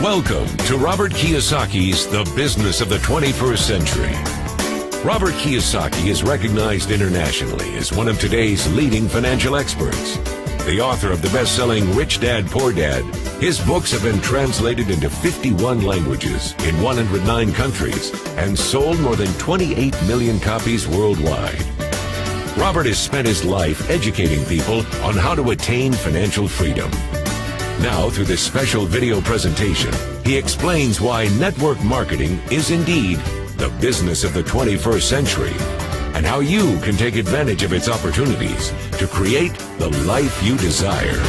Welcome to Robert Kiyosaki's The Business of the 21st Century. Robert Kiyosaki is recognized internationally as one of today's leading financial experts. The author of the best-selling Rich Dad, Poor Dad, his books have been translated into 51 languages in 109 countries and sold more than 28 million copies worldwide. Robert has spent his life educating people on how to attain financial freedom. Now, through this special video presentation, he explains why network marketing is indeed the business of the 21st century, and how you can take advantage of its opportunities to create the life you desire.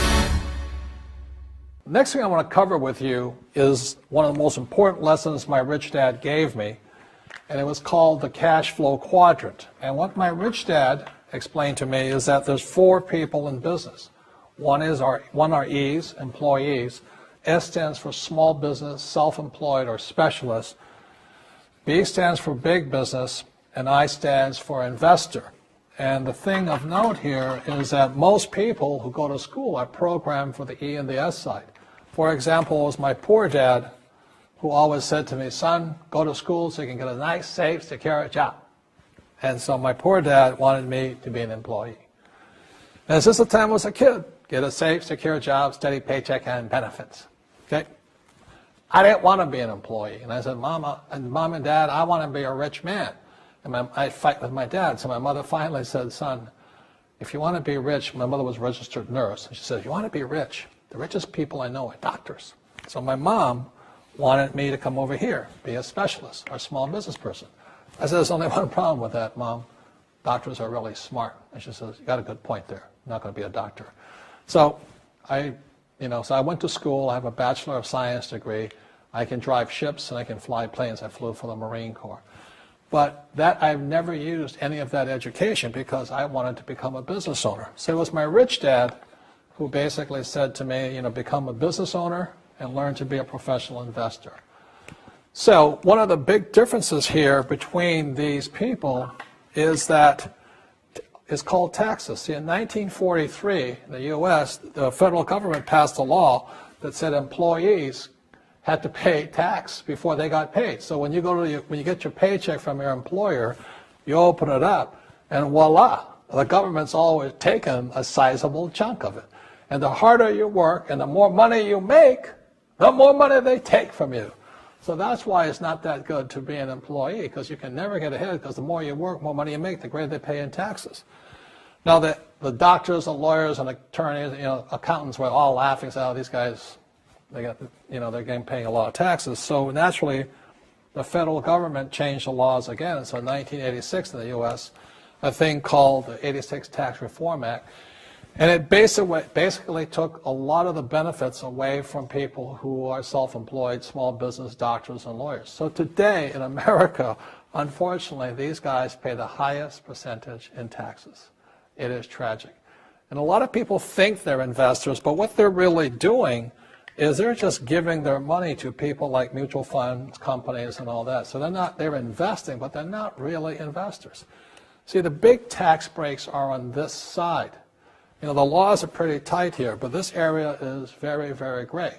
Next thing I want to cover with you is one of the most important lessons my rich dad gave me, and it was called the cash flow quadrant. And what my rich dad explained to me is that there's four people in business. One are E's, employees. S stands for small business, self-employed, or specialist. B stands for big business, and I stands for investor. And the thing of note here is that most people who go to school are programmed for the E and the S side. For example, it was my poor dad who always said to me, son, go to school so you can get a nice, safe, secure job. And so my poor dad wanted me to be an employee. And since the time I was a kid, get a safe, secure job, steady paycheck, and benefits. Okay? I didn't want to be an employee. And I said, Mom and Dad, I want to be a rich man. And I'd fight with my dad. So my mother finally said, son, if you want to be rich, my mother was a registered nurse. And she said, if you want to be rich, the richest people I know are doctors. So my mom wanted me to come over here, be a specialist or a small business person. I said, there's only one problem with that, Mom. Doctors are really smart. And she says, you got a good point there. I'm not going to be a doctor. So I went to school. I have a Bachelor of Science degree. I can drive ships and I can fly planes. I flew for the Marine Corps. But I've never used any of that education because I wanted to become a business owner. So it was my rich dad who basically said to me, become a business owner and learn to be a professional investor. So one of the big differences here between these people is that it's called taxes. See, in 1943, in the U.S., the federal government passed a law that said employees had to pay tax before they got paid. So when you get your paycheck from your employer, you open it up, and voila, the government's always taken a sizable chunk of it. And the harder you work and the more money you make, the more money they take from you. So that's why it's not that good to be an employee, because you can never get ahead, because the more you work, more money you make, the greater they pay in taxes. Now, the doctors and lawyers and attorneys, accountants were all laughing, saying, oh, these guys, they're getting paying a lot of taxes. So naturally, the federal government changed the laws again. And so in 1986 in the U.S., a thing called the 86 Tax Reform Act, and it basically took a lot of the benefits away from people who are self-employed, small business, doctors, and lawyers. So today in America, unfortunately, these guys pay the highest percentage in taxes. It is tragic. And a lot of people think they're investors, but what they're really doing is they're just giving their money to people like mutual funds, companies, and all that. So they're investing, but they're not really investors. See, the big tax breaks are on this side. The laws are pretty tight here, but this area is very, very gray.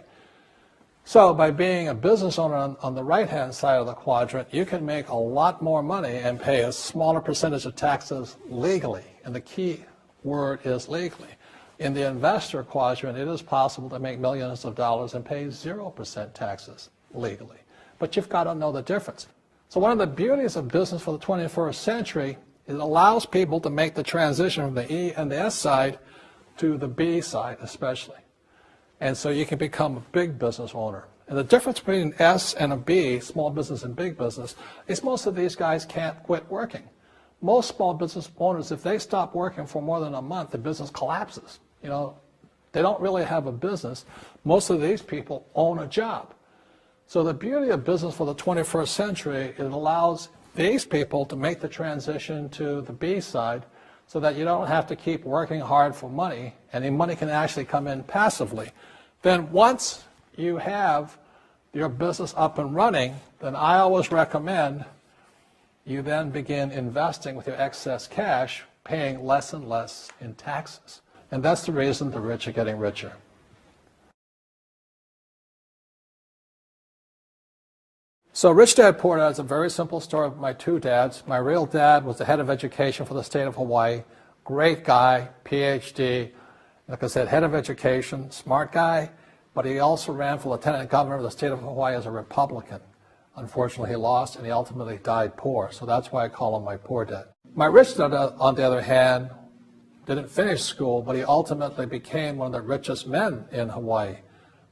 So by being a business owner on the right-hand side of the quadrant, you can make a lot more money and pay a smaller percentage of taxes legally. And the key word is legally. In the investor quadrant, it is possible to make millions of dollars and pay 0% taxes legally. But you've got to know the difference. So one of the beauties of business for the 21st century is it allows people to make the transition from the E and the S side to the B side especially. And so you can become a big business owner. And the difference between an S and a B, small business and big business, is most of these guys can't quit working. Most small business owners, if they stop working for more than a month, the business collapses. They don't really have a business. Most of these people own a job. So the beauty of business for the 21st century, it allows these people to make the transition to the B side so that you don't have to keep working hard for money, and the money can actually come in passively. Then once you have your business up and running, then I always recommend you then begin investing with your excess cash, paying less and less in taxes. And that's the reason the rich are getting richer. So Rich Dad Poor Dad is a very simple story of my two dads. My real dad was the head of education for the state of Hawaii. Great guy, PhD, like I said, head of education, smart guy, but he also ran for lieutenant governor of the state of Hawaii as a Republican. Unfortunately, he lost, and he ultimately died poor, so that's why I call him my poor dad. My rich dad, on the other hand, didn't finish school, but he ultimately became one of the richest men in Hawaii.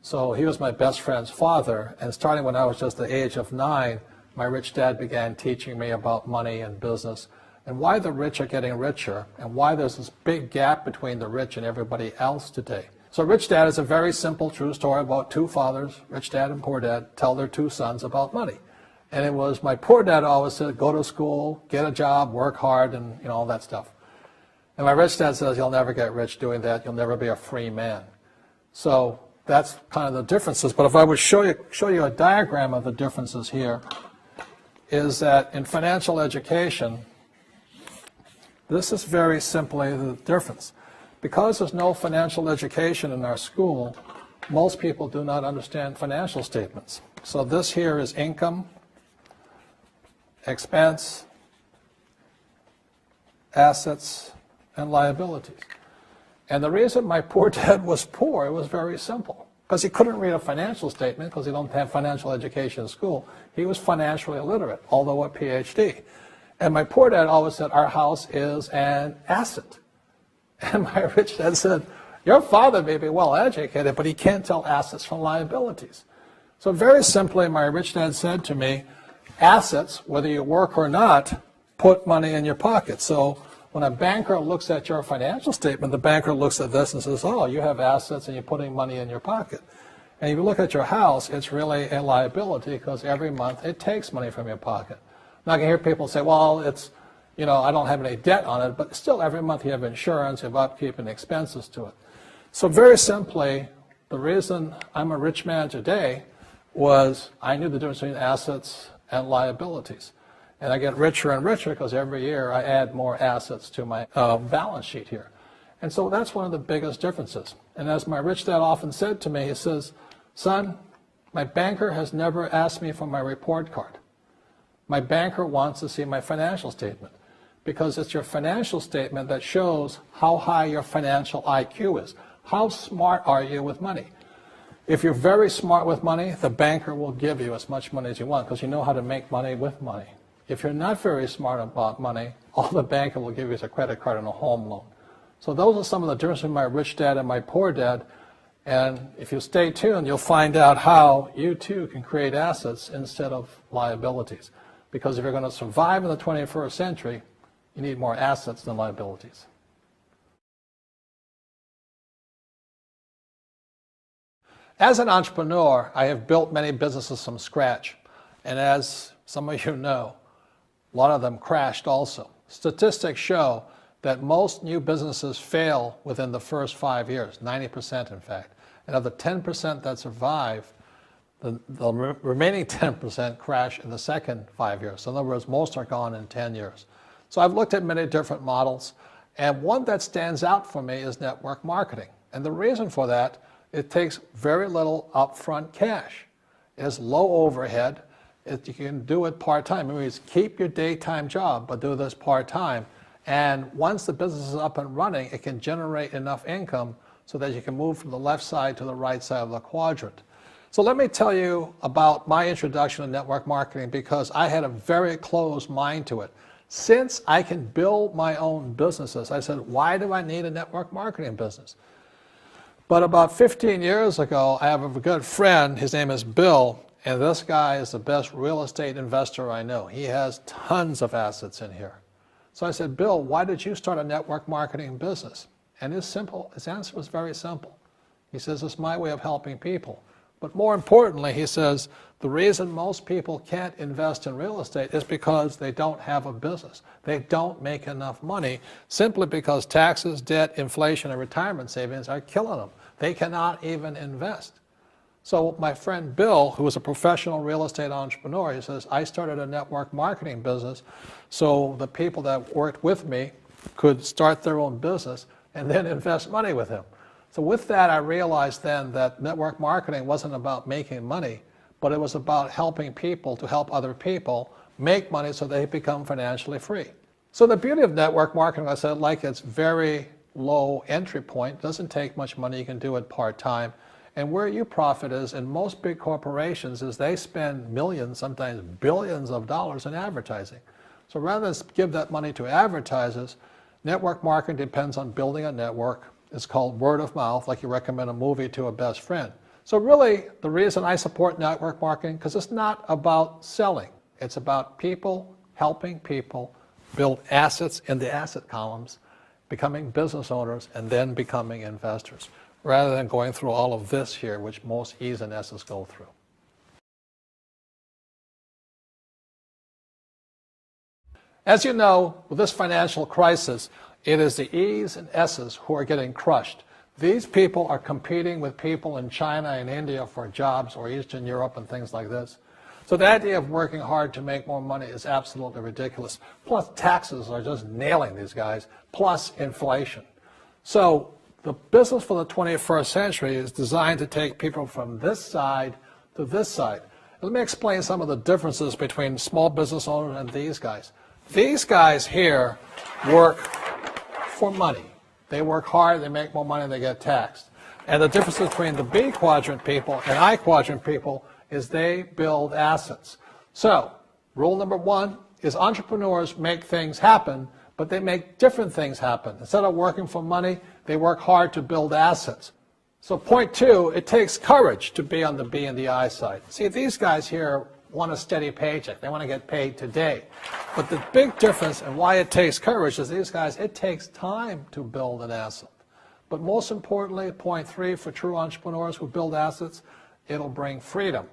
So he was my best friend's father, and starting when I was just the age of 9, my rich dad began teaching me about money and business, and why the rich are getting richer, and why there's this big gap between the rich and everybody else today. So Rich Dad is a very simple, true story about two fathers, Rich Dad and Poor Dad, tell their two sons about money. And it was my poor dad always said, go to school, get a job, work hard, and all that stuff. And my rich dad says, you'll never get rich doing that, you'll never be a free man. So that's kind of the differences. But if I would show you a diagram of the differences here, is that in financial education, this is very simply the difference. Because there's no financial education in our school, most people do not understand financial statements. So this here is income, expense, assets, and liabilities. And the reason my poor dad was poor, it was very simple. Because he couldn't read a financial statement because he don't have financial education in school. He was financially illiterate, although a PhD. And my poor dad always said, our house is an asset. And my rich dad said, your father may be well educated, but he can't tell assets from liabilities. So very simply, my rich dad said to me, assets, whether you work or not, put money in your pocket. So when a banker looks at your financial statement, the banker looks at this and says, oh, you have assets and you're putting money in your pocket. And if you look at your house, it's really a liability because every month it takes money from your pocket. Now I can hear people say, well, it's, I don't have any debt on it, but still every month you have insurance, you have upkeep and expenses to it. So very simply, the reason I'm a rich man today was I knew the difference between assets and liabilities. And I get richer and richer because every year I add more assets to my balance sheet here. And so that's one of the biggest differences. And as my rich dad often said to me, he says, son, my banker has never asked me for my report card. My banker wants to see my financial statement because it's your financial statement that shows how high your financial IQ is. How smart are you with money? If you're very smart with money, the banker will give you as much money as you want because you know how to make money with money. If you're not very smart about money, all the banker will give you is a credit card and a home loan. So those are some of the differences between my rich dad and my poor dad. And if you stay tuned, you'll find out how you too can create assets instead of liabilities. Because if you're going to survive in the 21st century, you need more assets than liabilities. As an entrepreneur, I have built many businesses from scratch. And as some of you know, a lot of them crashed also. Statistics show that most new businesses fail within the first 5 years, 90% in fact. And of the 10% that survive, the remaining 10% crash in the second 5 years. So in other words, most are gone in 10 years. So I've looked at many different models, and one that stands out for me is network marketing. And the reason for that, it takes very little upfront cash. It has low overhead. You can do it part-time. It means keep your daytime job, but do this part-time. And once the business is up and running, it can generate enough income so that you can move from the left side to the right side of the quadrant. So let me tell you about my introduction to network marketing because I had a very closed mind to it. Since I can build my own businesses, I said, why do I need a network marketing business? But about 15 years ago, I have a good friend, his name is Bill, and this guy is the best real estate investor I know. He has tons of assets in here. So I said, Bill, why did you start a network marketing business? And his answer was very simple. He says, it's my way of helping people. But more importantly, he says, the reason most people can't invest in real estate is because they don't have a business. They don't make enough money simply because taxes, debt, inflation, and retirement savings are killing them. They cannot even invest. So my friend Bill, who is a professional real estate entrepreneur, he says, I started a network marketing business so the people that worked with me could start their own business and then invest money with him. So with that, I realized then that network marketing wasn't about making money, but it was about helping people to help other people make money so they become financially free. So the beauty of network marketing, I said, like it's very low entry point, doesn't take much money, you can do it part-time. And where you profit is in most big corporations is they spend millions, sometimes billions of dollars in advertising. So rather than give that money to advertisers, network marketing depends on building a network. It's called word of mouth, like you recommend a movie to a best friend. So really, the reason I support network marketing, because it's not about selling. It's about people helping people build assets in the asset columns, becoming business owners, and then becoming investors, rather than going through all of this here, which most E's and S's go through. As you know, with this financial crisis, it is the E's and S's who are getting crushed. These people are competing with people in China and India for jobs, or Eastern Europe and things like this. So the idea of working hard to make more money is absolutely ridiculous. Plus taxes are just nailing these guys, plus inflation. So the business for the 21st century is designed to take people from this side to this side. Let me explain some of the differences between small business owners and these guys. These guys here work for money. They work hard, they make more money, they get taxed. And the difference between the B quadrant people and I quadrant people is they build assets. So, rule number one is entrepreneurs make things happen, but they make different things happen. Instead of working for money, they work hard to build assets. So point two, it takes courage to be on the B and the I side. See, these guys here want a steady paycheck. They want to get paid today. But the big difference and why it takes courage is these guys, it takes time to build an asset. But most importantly, point three, for true entrepreneurs who build assets, it'll bring freedom.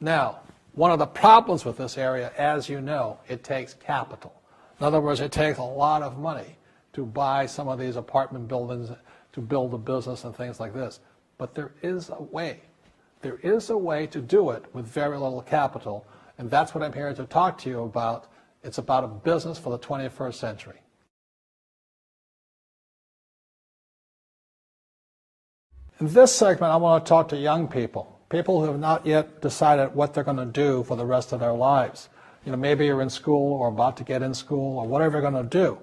Now, one of the problems with this area, as you know, it takes capital. In other words, it takes a lot of money to buy some of these apartment buildings, to build a business and things like this. But there is a way. There is a way to do it with very little capital, and that's what I'm here to talk to you about. It's about a business for the 21st century. In this segment, I want to talk to young people, people who have not yet decided what they're going to do for the rest of their lives. You know, maybe you're in school or about to get in school or whatever you're going to do.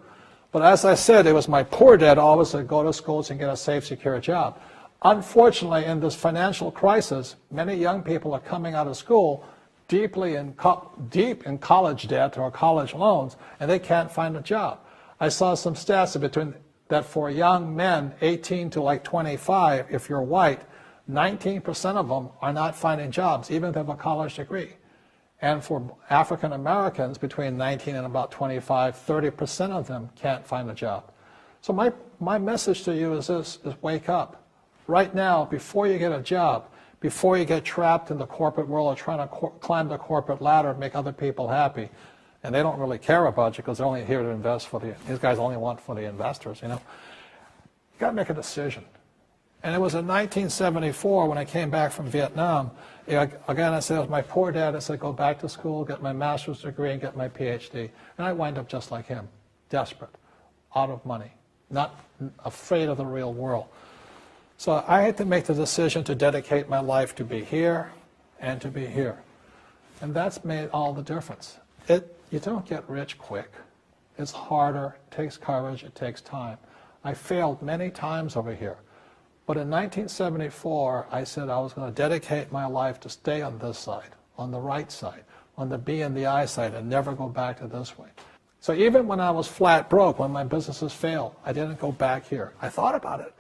But as I said, it was my poor dad always to go to schools and get a safe, secure job. Unfortunately, in this financial crisis, many young people are coming out of school deep in college debt or college loans, and they can't find a job. I saw some stats that for young men 18 to like 25, if you're white, 19% of them are not finding jobs, even if they have a college degree. And for African Americans between 19 and about 25, 30% of them can't find a job. So my message to you is this, is wake up. Right now, before you get a job, before you get trapped in the corporate world or trying to climb the corporate ladder and make other people happy, and they don't really care about you because they're only here to invest for these guys only want for the investors, you know. You got to make a decision. And it was in 1974 when I came back from Vietnam. Again, I said, it was my poor dad. I said, go back to school, get my master's degree, and get my PhD. And I wind up just like him, desperate, out of money, not afraid of the real world. So I had to make the decision to dedicate my life to be here and to be here. And that's made all the difference. You don't get rich quick. It's harder, it takes courage, it takes time. I failed many times over here. But in 1974, I said I was going to dedicate my life to stay on this side, on the right side, on the B and the I side, and never go back to this way. So even when I was flat broke, when my businesses failed, I didn't go back here. I thought about it.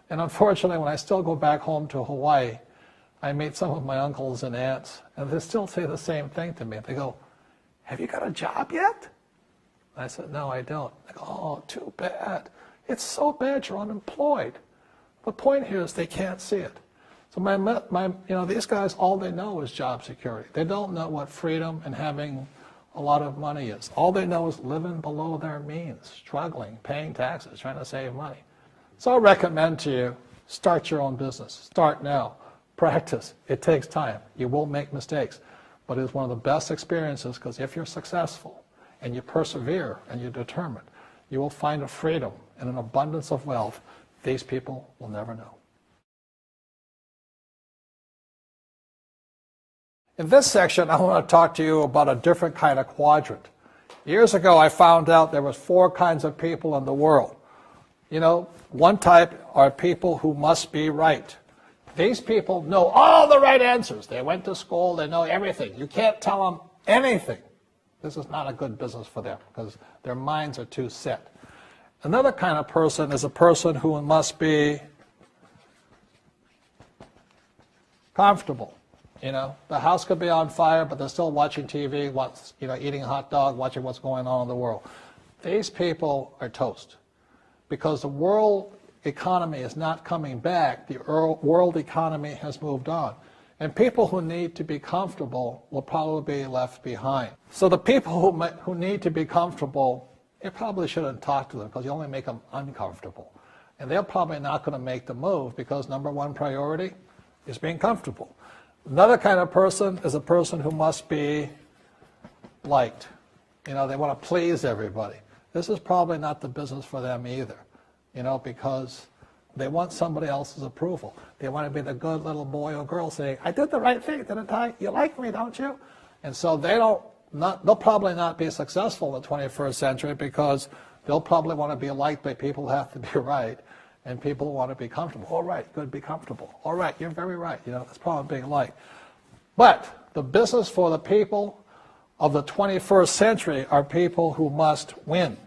And unfortunately, when I still go back home to Hawaii, I meet some of my uncles and aunts, and they still say the same thing to me. They go, have you got a job yet? I said, no, I don't. They go, oh, too bad. It's so bad you're unemployed. The point here is they can't see it. So these guys, all they know is job security. They don't know what freedom and having a lot of money is. All they know is living below their means, struggling, paying taxes, trying to save money. So I recommend to you, start your own business. Start now. Practice. It takes time. You will make mistakes. But it's one of the best experiences because if you're successful and you persevere and you're determined, you will find a freedom and an abundance of wealth these people will never know. In this section, I want to talk to you about a different kind of quadrant. Years ago, I found out there was 4 kinds of people in the world. You know, one type are people who must be right. These people know all the right answers. They went to school, they know everything. You can't tell them anything. This is not a good business for them because their minds are too set. Another kind of person is a person who must be comfortable. You know, the house could be on fire, but they're still watching TV, eating a hot dog, watching what's going on in the world. These people are toast because the world economy is not coming back. The world economy has moved on. And people who need to be comfortable will probably be left behind. So the people who need to be comfortable, you probably shouldn't talk to them because you only make them uncomfortable. And they're probably not going to make the move because number 1 priority is being comfortable. Another kind of person is a person who must be liked. You know, they want to please everybody. This is probably not the business for them either, you know, because they want somebody else's approval. They want to be the good little boy or girl saying, I did the right thing, didn't I? You like me, don't you? And so they'll probably not be successful in the 21st century because they'll probably want to be liked by people who have to be right. And people want to be comfortable. All right, good, be comfortable. All right, you're very right. You know, that's probably being liked. But the business for the people of the 21st century are people who must win.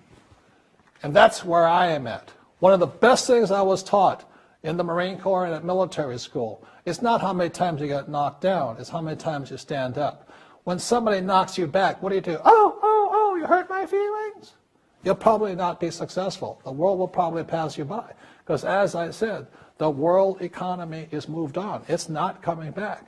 And that's where I am at. One of the best things I was taught in the Marine Corps and at military school is not how many times you get knocked down, it's how many times you stand up. When somebody knocks you back, what do? Oh, you hurt my feelings? You'll probably not be successful. The world will probably pass you by. Because as I said, the world economy is moved on. It's not coming back.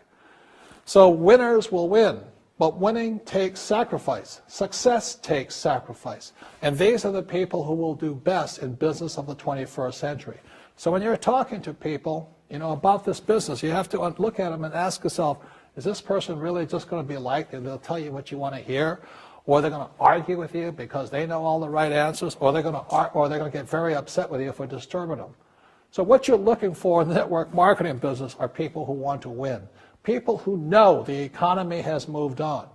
So winners will win, but winning takes sacrifice. Success takes sacrifice. And these are the people who will do best in business of the 21st century. So when you're talking to people, you know, about this business, you have to look at them and ask yourself, is this person really just going to be liked and they'll tell you what you want to hear? Or they're going to argue with you because they know all the right answers, or they're going to get very upset with you if we're disturbing them. So what you're looking for in the network marketing business are people who want to win, people who know the economy has moved on.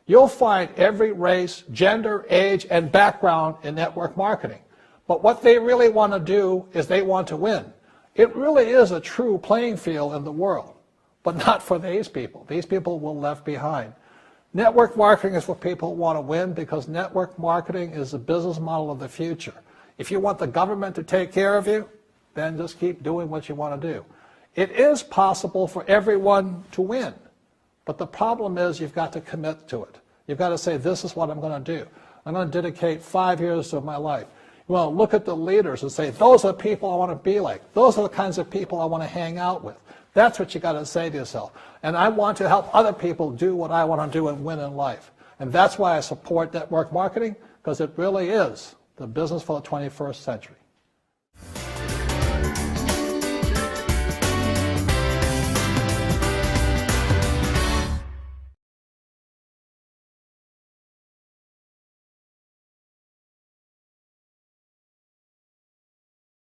You'll find every race, gender, age, and background in network marketing. But what they really want to do is they want to win. It really is a true playing field in the world, but not for these people. These people will be left behind. Network marketing is for people who want to win because network marketing is the business model of the future. If you want the government to take care of you, then just keep doing what you want to do. It is possible for everyone to win, but the problem is you've got to commit to it. You've got to say, this is what I'm going to do. I'm going to dedicate 5 years of my life. You want to look at the leaders and say, those are people I want to be like. Those are the kinds of people I want to hang out with. That's what you got to say to yourself. And I want to help other people do what I want to do and win in life. And that's why I support network marketing, because it really is the business for the 21st century.